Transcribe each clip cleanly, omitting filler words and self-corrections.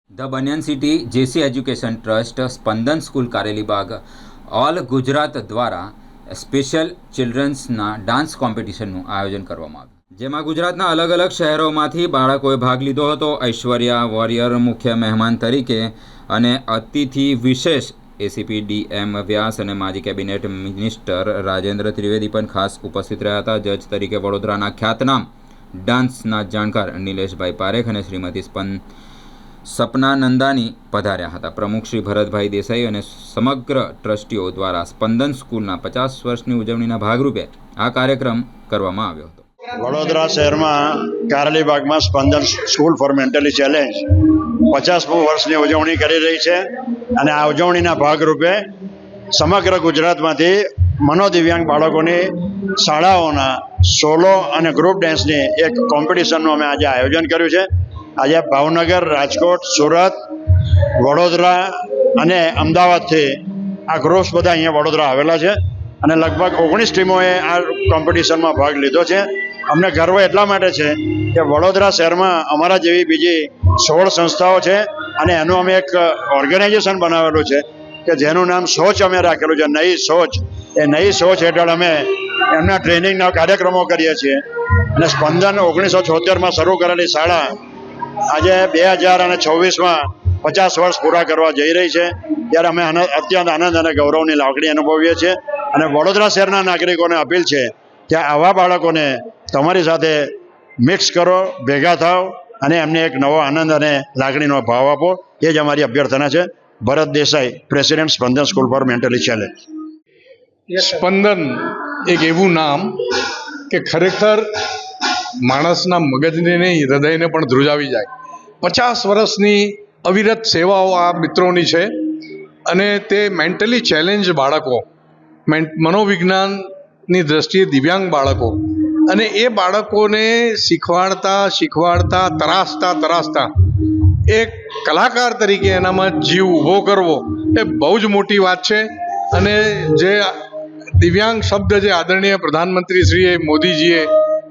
The banyan city જેસી education trust Spandan school Karelibagh all Gujarat દ્વારા special ચિલ્ડ્રન્સના dance કોમ્પિટિશનનું આયોજન કરવામાં આવ્યું, જેમાં ગુજરાતના અલગ અલગ શહેરોમાંથી બાળકોએ ભાગ લીધો હતો. ઐશ્વર્યા વોરિયર મુખ્ય મહેમાન તરીકે અને અતિથિ વિશેષ એસીપી ડીએમ વ્યાસ અને માજી કેબિનેટ મિનિસ્ટર રાજેન્દ્ર ત્રિવેદી પણ ખાસ ઉપસ્થિત રહ્યા હતા. જજ તરીકે વડોદરાના ખ્યાતનામ ડાન્સના જાણકાર નિલેશભાઈ પારેખ અને શ્રીમતી સપના નંદાની પધાર્યા હતા. પ્રમુખ શ્રી ભરતભાઈ દેસાઈ અને સમગ્ર ટ્રસ્ટીઓ દ્વારા સ્પંદન સ્કૂલના 50 વર્ષની ઉજવણીના ભાગરૂપે આ કાર્યક્રમ કરવામાં આવ્યો હતો. વડોદરા શહેરમાં કારેલીબાગમાં સ્પંદન સ્કૂલ ફોર મેન્ટલી ચેલેન્જ 50મું વર્ષની ઉજવણી કરી રહી છે અને આ ઉજવણીના ભાગરૂપે સમગ્ર ગુજરાતમાંથી મનોદિવ્યાંગ બાળકોની શાળાઓના સોલો અને ગ્રુપ ડાન્સની એક કોમ્પિટિશનનું અમે આજે આયોજન કર્યું છે. આજે ભાવનગર, રાજકોટ, સુરત, વડોદરા અને અમદાવાદથી આ ગ્રુપ્સ બધા અહીંયા વડોદરા આવેલા છે અને લગભગ 19 ટીમોએ આ કોમ્પિટિશનમાં ભાગ લીધો છે. અમને ગર્વ એટલા માટે છે કે વડોદરા શહેરમાં અમારા જેવી બીજી 16 સંસ્થાઓ છે અને એનું અમે એક ઓર્ગેનાઇઝેશન બનાવેલું છે કે જેનું નામ સોચ અમે રાખેલું છે, નઈ સોચ. એ નઈ સોચ હેઠળ અમે એમના ટ્રેનિંગના કાર્યક્રમો કરીએ છીએ અને સ્પંદન 1976માં શરૂ કરેલી શાળા આજે 2026માં 50 વર્ષ પૂરા કરવા જઈ રહી છે, ત્યારે અમે અત્યંત આનંદ અને ગૌરવની લાગણી અનુભવીએ છીએ અને વડોદરા શહેરના નાગરિકોને અપીલ છે કે આવા બાળકોને તમારી સાથે મિક્સ કરો, ભેગા થાવ અને એમને એક નવો આનંદ અને લાગણીનો ભાવ આપો. એ જ અમારી અભ્યર્થના છે. Bharat Desai, president Spandan school for mentally challenge. Spandan એક એવું નામ કે ખરેખર માણસના મગજને નહીં, હૃદયને પણ ધ્રુજાવી જાય. 50 વર્ષની અવિરત સેવાઓ આ મિત્રોની છે અને તે મેન્ટલી ચેલેન્જ બાળકો, મનોવિજ્ઞાનની દ્રષ્ટિએ દિવ્યાંગ બાળકો, અને એ બાળકોને શીખવાડતા તરાસતા એક કલાકાર તરીકે એનામાં જીવ ઊભો કરવો એ બહુ જ મોટી વાત છે. અને જે દિવ્યાંગ શબ્દ જે આદરણીય પ્રધાનમંત્રી શ્રી મોદીજીએ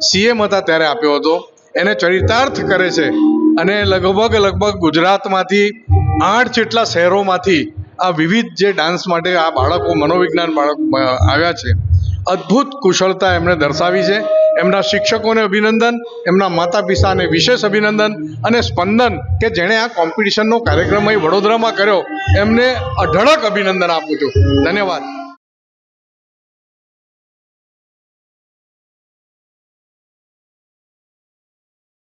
સીએમ હતા ત્યારે આપ્યો હતો, એને ચરિતાર્થ કરે છે અને લગભગ ગુજરાતમાંથી 8 જેટલા શહેરોમાંથી આ વિવિધ જે ડાન્સ માટે આ બાળકો, મનોવિજ્ઞાન બાળકો આવ્યા છે. અદ્ભુત કુશળતા એમણે દર્શાવી છે. એમના શિક્ષકોને અભિનંદન, એમના માતા પિતાને વિશેષ અભિનંદન અને સ્પંદન કે જેણે આ કોમ્પિટિશનનો કાર્યક્રમ અહીં વડોદરામાં કર્યો એમને અઢળક અભિનંદન આપું છું. ધન્યવાદ.